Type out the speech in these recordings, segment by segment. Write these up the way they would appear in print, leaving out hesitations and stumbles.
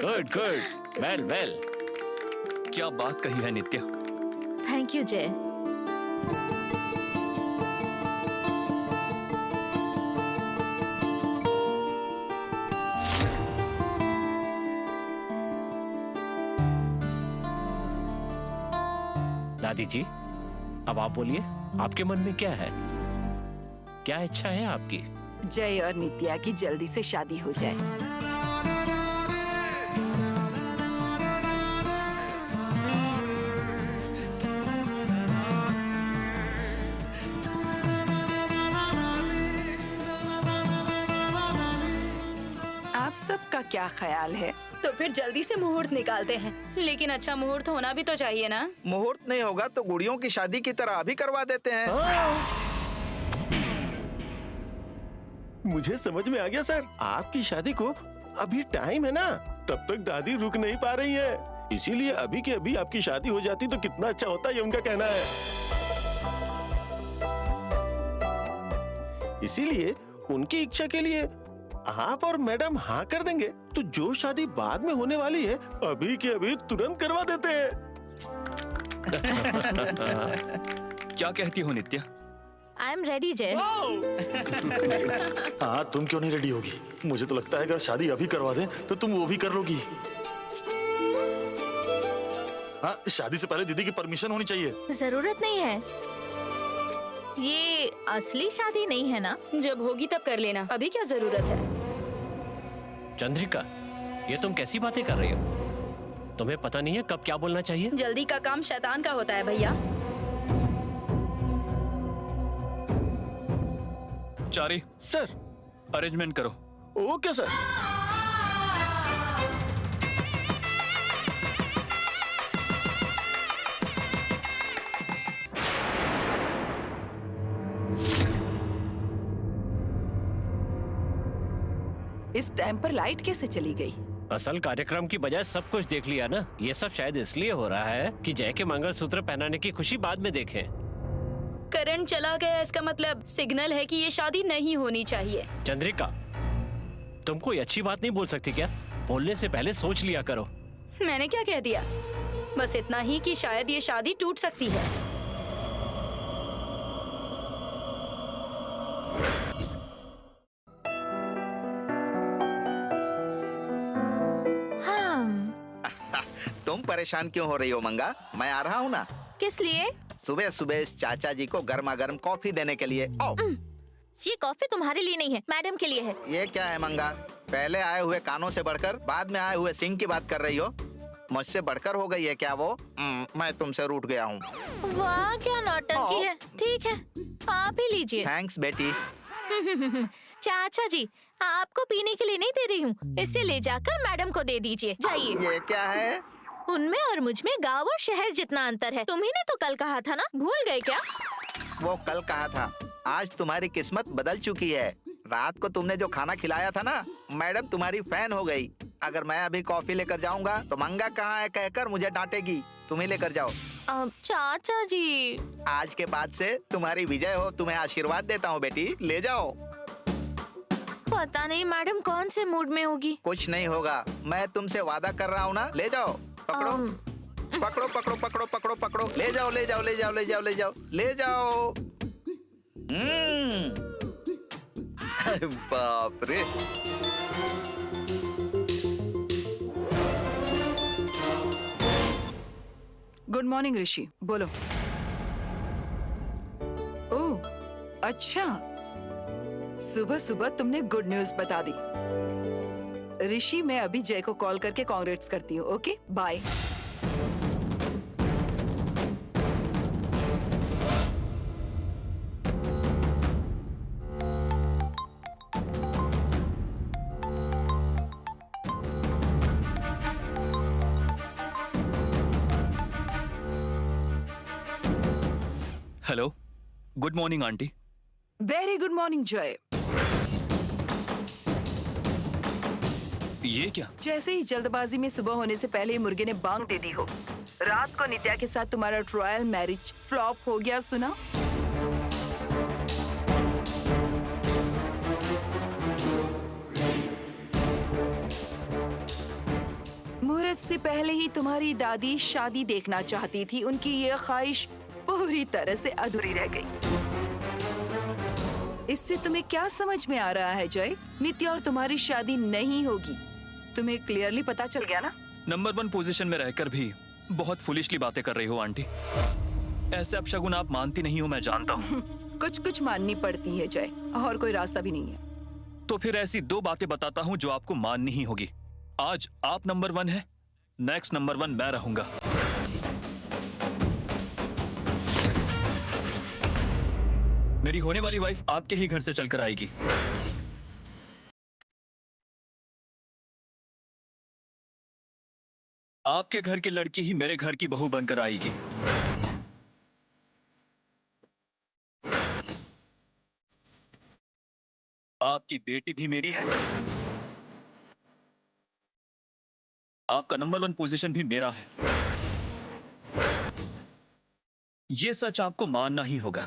Good good, well well. क्या बात कही है नित्या। थैंक यू जय। दादी जी, अब आप बोलिए, आपके मन में क्या है? क्या इच्छा है आपकी? जय और नित्या की जल्दी से शादी हो जाए। आप सबका क्या ख्याल है? तो फिर जल्दी से मुहूर्त निकालते हैं, लेकिन अच्छा मुहूर्त होना भी तो चाहिए ना। मुहूर्त नहीं होगा तो गुड़ियों की शादी की तरह अभी करवा देते हैं। मुझे समझ में आ गया सर, आपकी शादी को अभी टाइम है ना, तब तक दादी रुक नहीं पा रही है, इसीलिए अभी के अभी आपकी शादी हो जाती तो कितना अच्छा होता, ये उनका कहना है। इसीलिए उनकी इच्छा के लिए आप और मैडम हाँ कर देंगे तो जो शादी बाद में होने वाली है अभी के अभी तुरंत करवा देते हैं। क्या कहती हो नित्या? आई एम रेडी जय। हाँ, तुम क्यों नहीं रेडी होगी? मुझे तो लगता है अगर शादी अभी करवा दें तो तुम वो भी कर लोगी। हाँ, शादी से पहले दीदी की परमिशन होनी चाहिए। जरूरत नहीं है, ये असली शादी नहीं है ना। जब होगी तब कर लेना, अभी क्या जरूरत है। चंद्रिका, ये तुम कैसी बातें कर रही हो? तुम्हें पता नहीं है कब क्या बोलना चाहिए? जल्दी का काम शैतान का होता है भैया। चारी सर, अरेंजमेंट करो। Okay sir. इस टाइम पर लाइट कैसे चली गई? असल कार्यक्रम की बजाय सब कुछ देख लिया ना। ये सब शायद इसलिए हो रहा है कि जय के मंगलसूत्र पहनाने की खुशी बाद में देखें। करंट चला गया, इसका मतलब सिग्नल है कि ये शादी नहीं होनी चाहिए। चंद्रिका, तुम कोई अच्छी बात नहीं बोल सकती क्या? बोलने से पहले सोच लिया करो। मैंने क्या कह दिया? बस इतना ही कि शायद ये शादी टूट सकती है। तुम परेशान क्यों हो रही हो मंगा? मैं आ रहा हूँ ना। किस लिए? सुबह सुबह इस चाचा जी को गर्मा गर्म कॉफी देने के लिए। आओ। ये कॉफी तुम्हारे लिए नहीं है, मैडम के लिए है। ये क्या है मंगा? पहले आए हुए कानों से बढ़कर बाद में आए हुए सिंह की बात कर रही हो? मुझसे बढ़कर हो गई है क्या वो? मैं तुमसे रूठ गया हूँ। वाह, क्या नौटंकी है। ठीक है, आप ही लीजिए। थैंक्स बेटी। चाचा जी, आपको पीने के लिए नहीं दे रही हूँ, इसे ले जाकर मैडम को दे दीजिए। जाइए। ये क्या है? उनमें और मुझ में गांव और शहर जितना अंतर है। तुम्ही ने तो कल कहा था ना, भूल गए क्या? वो कल कहा था, आज तुम्हारी किस्मत बदल चुकी है। रात को तुमने जो खाना खिलाया था ना, मैडम तुम्हारी फैन हो गई। अगर मैं अभी कॉफी लेकर जाऊंगा तो मंगा कहाँ है कहकर मुझे डांटेगी। तुम ही लेकर जाओ। चाचा जी, आज के बाद से तुम्हारी विजय हो, तुम्हें आशीर्वाद देता हूँ बेटी, ले जाओ। पता नहीं मैडम कौन से मूड में होगी। कुछ नहीं होगा, मैं तुमसे वादा कर रहा हूँ ना। ले जाओ, पकड़ो पकड़ो पकड़ो पकड़ो पकड़ो पकड़ो, ले जाओ ले जाओ ले जाओ ले जाओ ले जाओ ले जाओ। बाप रे। गुड मॉर्निंग ऋषि, बोलो। ओह, अच्छा, सुबह सुबह तुमने गुड न्यूज बता दी। ऋषि, मैं अभी जय को कॉल करके कांग्रेट्स करती हूँ। Okay, bye. Hello, good morning aunty. Very good morning Jai. ये क्या? जैसे ही जल्दबाजी में सुबह होने से पहले मुर्गे ने बांग दे दी हो। रात को नित्या के साथ तुम्हारा ट्रायल मैरिज फ्लॉप हो गया, सुना? मुहूर्त से पहले ही तुम्हारी दादी शादी देखना चाहती थी। उनकी ये ख्वाहिश पूरी तरह से अधूरी रह गई। इससे तुम्हें क्या समझ में आ रहा है जय? नित्या और तुम्हारी शादी नहीं होगी। तुम्हें क्लियरली पता चल गया ना? नंबर 1 पोजीशन में रहकर भी बहुत फुलिशली बातें कर रही हो आंटी। ऐसे अपशगुन आप मानती नहीं हो, मैं जानता हूँ। कुछ कुछ माननी पड़ती है जय, और कोई रास्ता भी नहीं है। तो फिर ऐसी 2 बातें बताता हूँ जो आपको माननी ही होगी। आज आप नंबर 1 है, नेक्स्ट नंबर 1 मैं रहूंगा। मेरी होने वाली वाइफ आपके ही घर से चलकर आएगी। आपके घर की लड़की ही मेरे घर की बहू बनकर आएगी। आपकी बेटी भी मेरी है। आपका नंबर 1 पोजीशन भी मेरा है। ये सच आपको मानना ही होगा।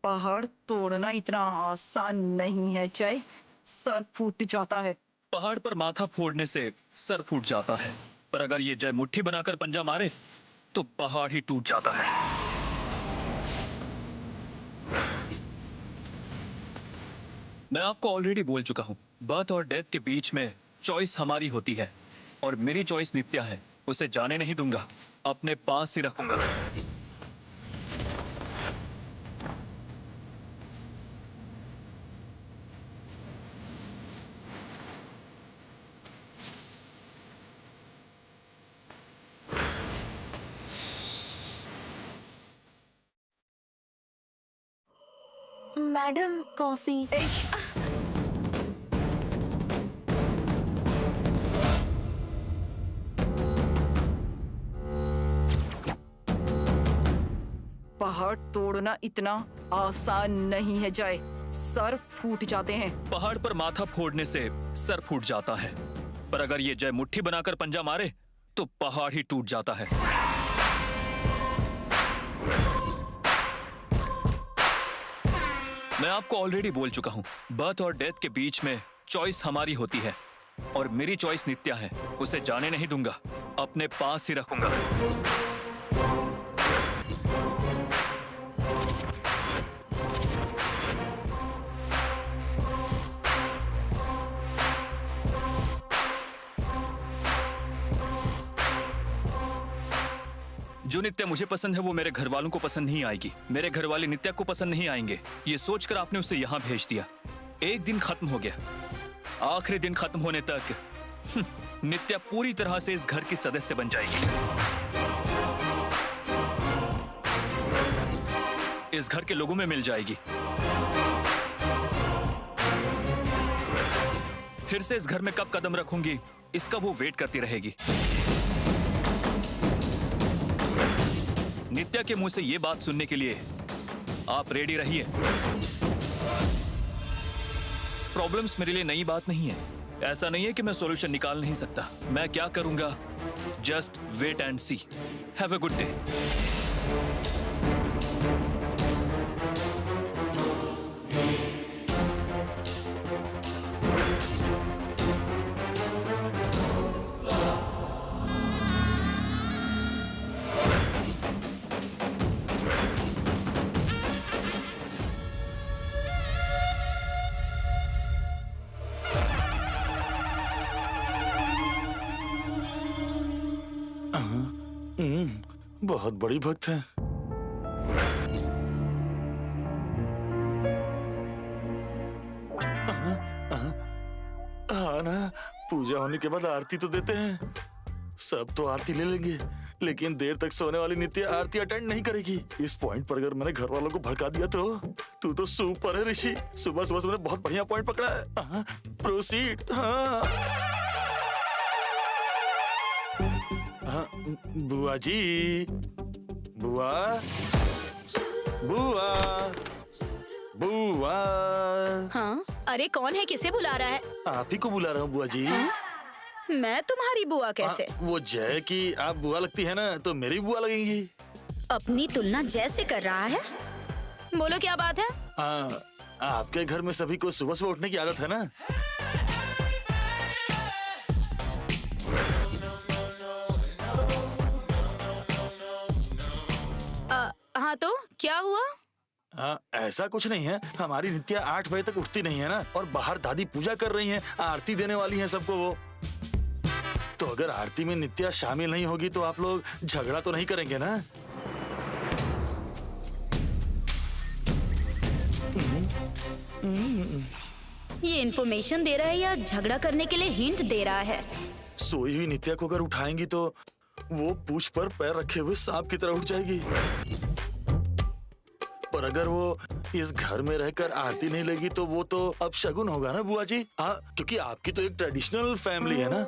पहाड़ तोड़ना इतना आसान नहीं है जय, सर फूट जाता है। पहाड़ पर माथा फोड़ने से सर फूट जाता है, पर अगर ये जय मुट्ठी बनाकर पंजा मारे तो पहाड़ ही टूट जाता है। मैं आपको ऑलरेडी बोल चुका हूं, बर्थ और डेथ के बीच में चॉइस हमारी होती है, और मेरी चॉइस नित्या है। उसे जाने नहीं दूंगा, अपने पास ही रखूंगा। Madam coffee. पहाड़ तोड़ना इतना आसान नहीं है जय, सर फूट जाते हैं। पहाड़ पर माथा फोड़ने से सर फूट जाता है, पर अगर ये जय मुट्ठी बनाकर पंजा मारे तो पहाड़ ही टूट जाता है। मैं आपको ऑलरेडी बोल चुका हूं, बर्थ और डेथ के बीच में चॉइस हमारी होती है, और मेरी चॉइस नित्या है। उसे जाने नहीं दूंगा, अपने पास ही रखूंगा। जो नित्या मुझे पसंद है वो मेरे घर वालों को पसंद नहीं आएगी। मेरे घर वाले नित्या को पसंद नहीं आएंगे। ये सोचकर आपने उसे यहाँ भेज दिया। एक दिन खत्म हो गया, आखिरी दिन खत्म होने तक नित्या पूरी तरह से इस घर की सदस्य बन जाएगी। इस घर के लोगों में मिल जाएगी। फिर से इस घर में कब कदम रखूंगी इसका वो वेट करती रहेगी। नित्या के मुंह से ये बात सुनने के लिए आप रेडी रहिए। प्रॉब्लम्स मेरे लिए नई बात नहीं है। ऐसा नहीं है कि मैं सॉल्यूशन निकाल नहीं सकता। मैं क्या करूंगा, just wait and see. Have a good day. बहुत बड़ी भक्त है। हाँ ना, पूजा होने के बाद आरती तो देते हैं। सब तो आरती ले लेंगे, लेकिन देर तक सोने वाली नित्या आरती अटेंड नहीं करेगी। इस पॉइंट पर अगर मैंने घर वालों को भड़का दिया तो तू तो सुपर है ऋषि। सुबह सुबह तुमने बहुत बढ़िया पॉइंट पकड़ा है। प्रोसीड। हाँ हाँ, बुआ जी, बुआ, बुआ, बुआ। हाँ, अरे कौन है, किसे बुला रहा है? आप ही को बुला रहा हूँ बुआ जी। मैं तुम्हारी बुआ कैसे? वो जय की आप बुआ लगती है ना, तो मेरी बुआ लगेंगी। अपनी तुलना जय से कर रहा है? बोलो क्या बात है? आपके घर में सभी को सुबह सुबह उठने की आदत है ना? हाँ तो क्या हुआ? ऐसा कुछ नहीं है। हमारी नित्या 8 बजे तक उठती नहीं है ना, और बाहर दादी पूजा कर रही हैं, आरती देने वाली हैं सबको वो। तो अगर आरती में नित्या शामिल नहीं होगी तो आप लोग झगड़ा तो नहीं करेंगे ना? ये इन्फॉर्मेशन दे रहा है या झगड़ा करने के लिए हिंट दे रहा है? सोई हुई नित्या को अगर उठाएंगी तो वो पूंछ पर पैर रखे हुए सांप की तरह उठ जाएगी। पर अगर वो इस घर में रहकर आरती नहीं लेगी तो वो तो अब शगुन होगा ना बुआ जी। क्योंकि आपकी तो एक ट्रेडिशनल फैमिली है ना।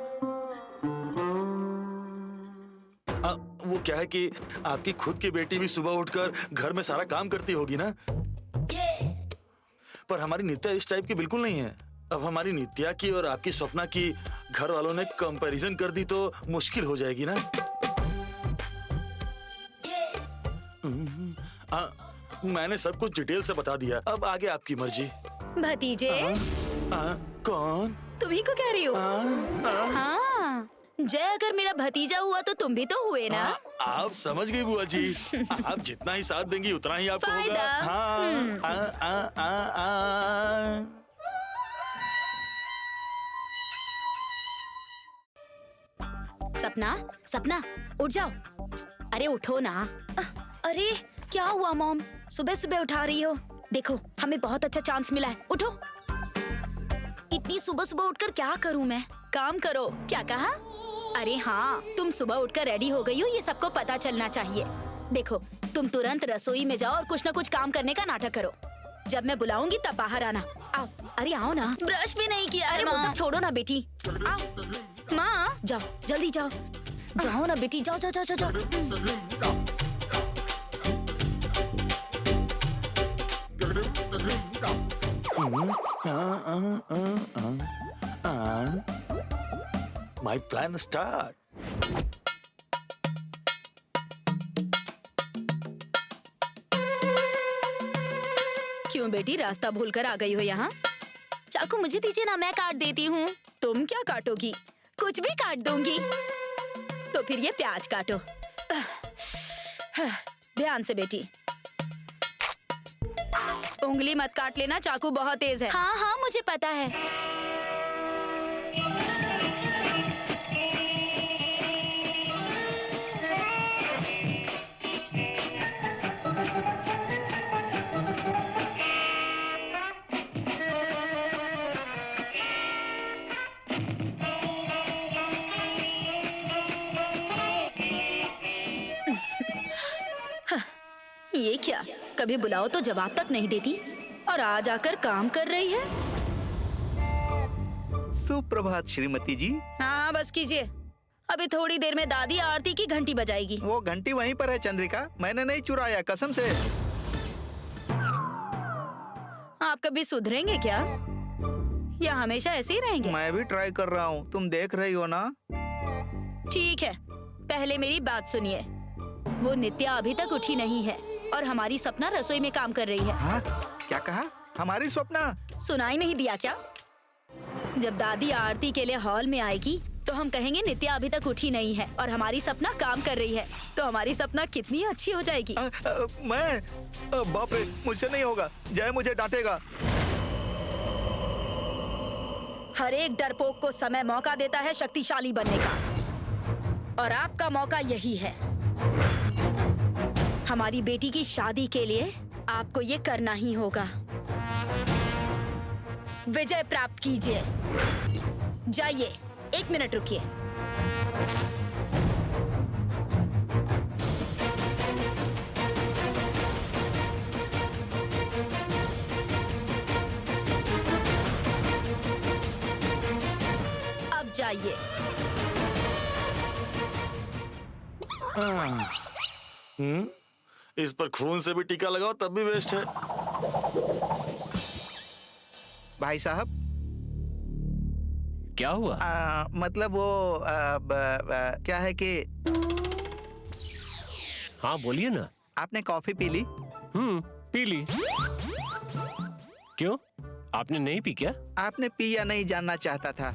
वो क्या है कि आपकी खुद की बेटी भी सुबह उठकर घर में सारा काम करती होगी ना। पर हमारी नित्या इस टाइप की बिल्कुल नहीं है। अब हमारी नित्या की और आपकी स्वप्ना की घर वालों ने कंपैरिजन कर दी तो मुश्किल हो जाएगी ना। मैंने सब कुछ डिटेल से बता दिया, अब आगे आपकी मर्जी। भतीजे कौन? तुम्ही को कह रही हो? हाँ, जय अगर मेरा भतीजा हुआ तो तुम भी तो हुए ना। आप समझ गई बुआ जी। आप जितना ही साथ देंगी उतना ही आपको होगा। सपना, सपना उठ जाओ। अरे उठो ना। अरे क्या हुआ मॉम, सुबह सुबह उठा रही हो? देखो हमें बहुत अच्छा चांस मिला है, उठो। इतनी सुबह सुबह उठकर क्या करूं मैं? काम करो। क्या कहा? अरे हाँ, तुम सुबह उठकर रेडी हो गई हो, ये सबको पता चलना चाहिए। देखो तुम तुरंत रसोई में जाओ और कुछ न कुछ काम करने का नाटक करो। जब मैं बुलाऊंगी तब बाहर आना। आओ, अरे आओ ना। ब्रश भी नहीं किया। अरे वो सब छोड़ो ना बेटी, आओ। माँ जाओ, जल्दी जाओ। जाओ ना बेटी, जाओ जाओ जाओ जाओ। My plan start. क्यों बेटी, रास्ता भूलकर आ गई हो यहाँ? चाकू मुझे दीजिए ना, मैं काट देती हूँ। तुम क्या काटोगी? कुछ भी काट दूंगी। तो फिर ये प्याज काटो। ध्यान से बेटी, उंगली मत काट लेना, चाकू बहुत तेज है। हाँ हाँ मुझे पता है। ये क्या, कभी बुलाओ तो जवाब तक नहीं देती और आज आकर काम कर रही है। सुप्रभात श्रीमती जी। हाँ बस कीजिए, अभी थोड़ी देर में दादी आरती की घंटी बजाएगी। वो घंटी वहीं पर है चंद्रिका, मैंने नहीं चुराया, कसम से। आप कभी सुधरेंगे क्या या हमेशा ऐसे ही रहेंगे? मैं भी ट्राई कर रहा हूँ, तुम देख रही हो ना। ठीक है, पहले मेरी बात सुनिए। वो नित्या अभी तक उठी नहीं है और हमारी सपना रसोई में काम कर रही है। हाँ? क्या कहा? हमारी स्वप्ना? सुनाई नहीं दिया क्या? जब दादी आरती के लिए हॉल में आएगी तो हम कहेंगे नित्या अभी तक उठी नहीं है और हमारी सपना काम कर रही है, तो हमारी सपना कितनी अच्छी हो जाएगी। बाप रे, मुझसे नहीं होगा, जय मुझे डांटेगा। हर एक डरपोक को समय मौका देता है शक्तिशाली बनने का, और आपका मौका यही है। हमारी बेटी की शादी के लिए आपको ये करना ही होगा। विजय प्राप्त कीजिए। जाइए, 1 मिनट रुकिए। अब जाइए। इस पर खून से भी टीका लगाओ तब भी वेस्ट है। भाई साहब, क्या हुआ? मतलब वो क्या है कि हाँ बोलिए ना। आपने कॉफी पी ली? पी ली। क्यों, आपने नहीं पी क्या? आपने पी या नहीं जानना चाहता था।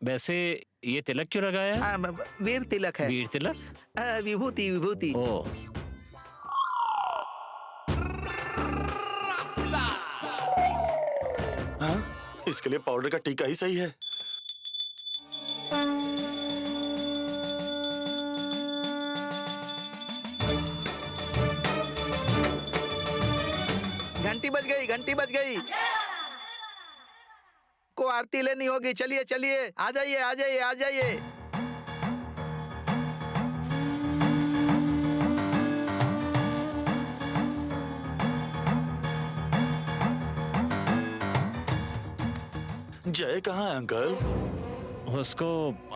वैसे ये तिलक क्यों लगाया? वीर तिलक है। वीर तिलक? विभूति विभूति। ओ, हाँ, इसके लिए पाउडर का टीका ही सही है। घंटी बज गई, घंटी बज गई। को आरती लेनी होगी। चलिए चलिए, आ जाइए आ जाइए आ जाइए। जय कहाँ है अंकल? उसको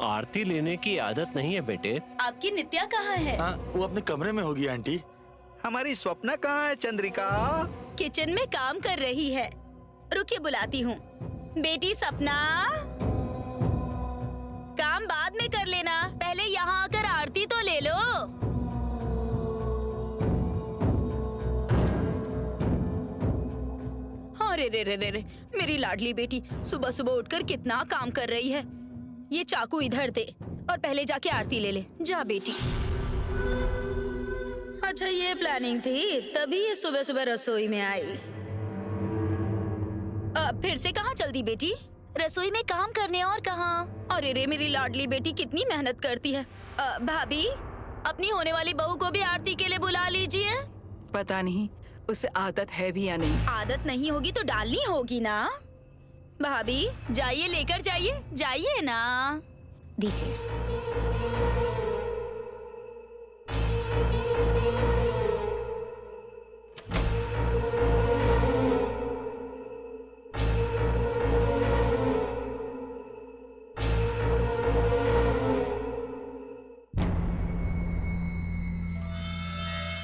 आरती लेने की आदत नहीं है बेटे। आपकी नित्या कहाँ है? हाँ, वो अपने कमरे में होगी आंटी। हमारी स्वप्ना कहाँ है चंद्रिका? किचन में काम कर रही है। रुकिए, बुलाती हूँ। बेटी सपना, काम बाद में कर लेना, पहले यहाँ आकर आरती तो ले लो। अरे रे रे रे रे, मेरी लाडली बेटी सुबह सुबह उठकर कितना काम कर रही है। ये चाकू इधर दे और पहले जाके आरती ले ले। जा बेटी। अच्छा, ये प्लानिंग थी, तभी ये सुबह सुबह रसोई में आई। फिर से कहाँ चल दी बेटी? रसोई में काम करने और कहाँ? अरे रे, मेरी लाडली बेटी कितनी मेहनत करती है। भाभी, अपनी होने वाली बहू को भी आरती के लिए बुला लीजिए। पता नहीं उसे आदत है भी या नहीं। आदत नहीं होगी तो डालनी होगी ना। भाभी जाइए, लेकर जाइए, जाइए ना। दीजिए।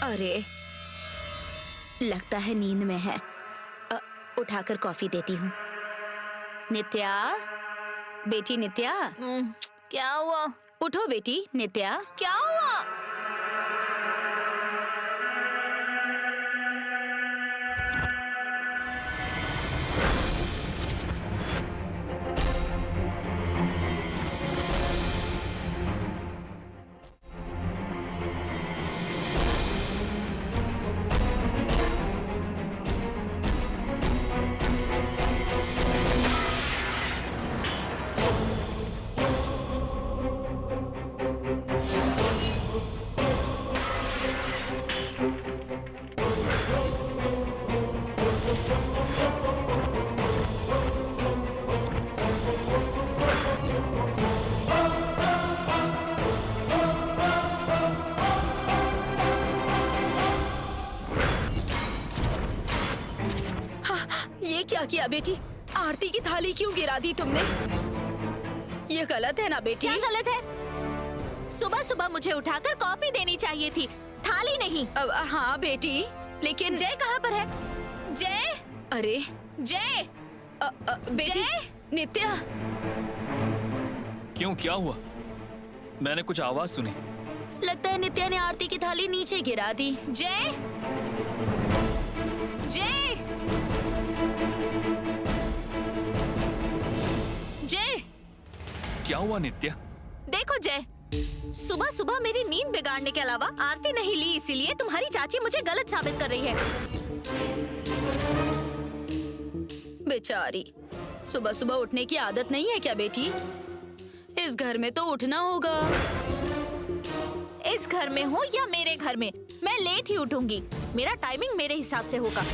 अरे, लगता है नींद में है। उठाकर कॉफी देती हूँ। नित्या, बेटी नित्या। क्या हुआ? उठो बेटी नित्या। क्या हुआ? क्या किया बेटी? आरती की थाली क्यों गिरा दी तुमने? ये गलत है ना बेटी? क्या गलत है? सुबह सुबह मुझे उठाकर कॉफी देनी चाहिए थी, थाली नहीं। हाँ बेटी, लेकिन जय कहाँ पर है? जय, अरे जय, बेटी जय! नित्या, क्यों, क्या हुआ? मैंने कुछ आवाज सुनी। लगता है नित्या ने आरती की थाली नीचे गिरा दी। जय, जय, जय! क्या हुआ नित्या? देखो जय, सुबह सुबह मेरी नींद बिगाड़ने के अलावा आरती नहीं ली, इसीलिए तुम्हारी चाची मुझे गलत साबित कर रही है। बेचारी, सुबह सुबह उठने की आदत नहीं है क्या बेटी? इस घर में तो उठना होगा। इस घर में हो या मेरे घर में, मैं लेट ही उठूंगी। मेरा टाइमिंग मेरे हिसाब से होगा।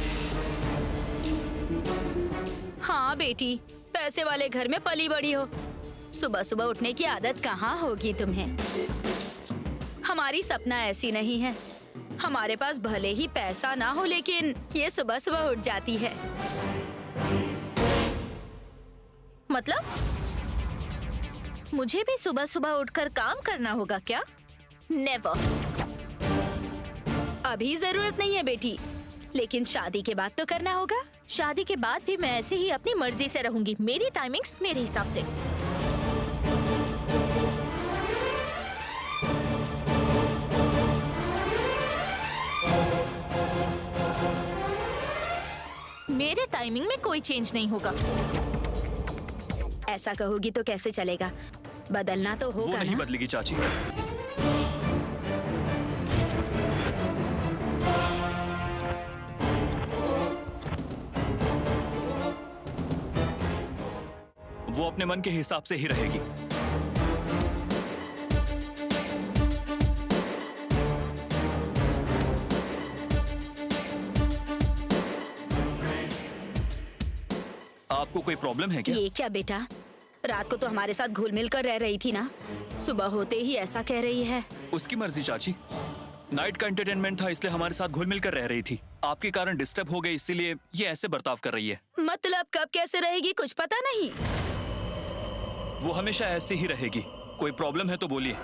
हाँ बेटी, पैसे वाले घर में पली बड़ी हो, सुबह सुबह उठने की आदत कहाँ होगी तुम्हें? हमारी सपना ऐसी नहीं है। हमारे पास भले ही पैसा ना हो, लेकिन ये सुबह सुबह उठ जाती है। मतलब मुझे भी सुबह सुबह उठकर काम करना होगा क्या? नेवर। अभी जरूरत नहीं है बेटी, लेकिन शादी के बाद तो करना होगा। शादी के बाद भी मैं ऐसे ही अपनी मर्जी से रहूंगी। मेरी टाइमिंग्स मेरे हिसाब से। टाइमिंग में कोई चेंज नहीं होगा। ऐसा कहोगी तो कैसे चलेगा? बदलना तो वो होगा नहीं ना। बदलेगी चाची। वो अपने मन के हिसाब से ही रहेगी। आपको कोई प्रॉब्लम है क्या? ये क्या बेटा, रात को तो हमारे साथ घुल मिल कर रह रही थी ना, सुबह होते ही ऐसा कह रही है। उसकी मर्जी चाची। नाइट का एंटरटेनमेंट था इसलिए हमारे साथ घुल मिल कर रह रही थी। आपके कारण डिस्टर्ब हो गई इसीलिए ये ऐसे बर्ताव कर रही है। मतलब कब कैसे रहेगी कुछ पता नहीं। वो हमेशा ऐसे ही रहेगी। कोई प्रॉब्लम है तो बोलिए।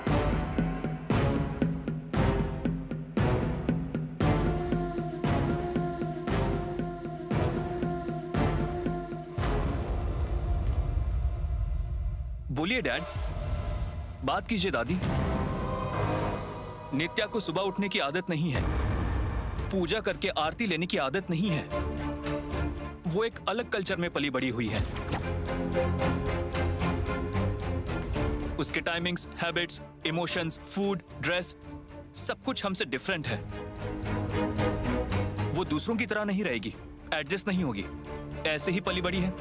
बोलिए डैड, बात कीजिए दादी। नित्या को सुबह उठने की आदत नहीं है, पूजा करके आरती लेने की आदत नहीं है। वो एक अलग कल्चर में पली बड़ी हुई है। उसके timings, habits, emotions, food, dress सब कुछ हमसे डिफरेंट है। वो दूसरों की तरह नहीं रहेगी, एडजस्ट नहीं होगी। ऐसे ही पली बड़ी है,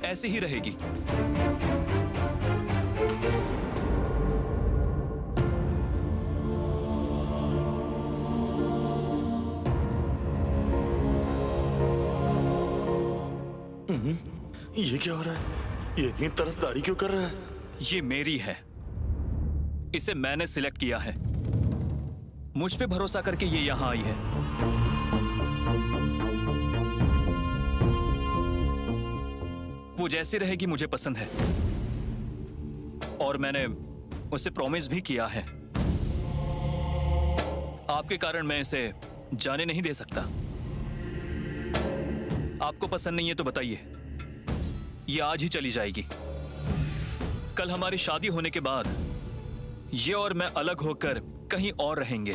ऐसे ही रहेगी। ये क्या हो रहा है? ये इतनी तरफदारी क्यों कर रहा है? ये मेरी है, इसे मैंने सिलेक्ट किया है। मुझ पे भरोसा करके ये यहां आई है। वो जैसी रहेगी मुझे पसंद है और मैंने उसे प्रॉमिस भी किया है। आपके कारण मैं इसे जाने नहीं दे सकता। आपको पसंद नहीं है तो बताइए, ये आज ही चली जाएगी। कल हमारी शादी होने के बाद ये और मैं अलग होकर कहीं और रहेंगे।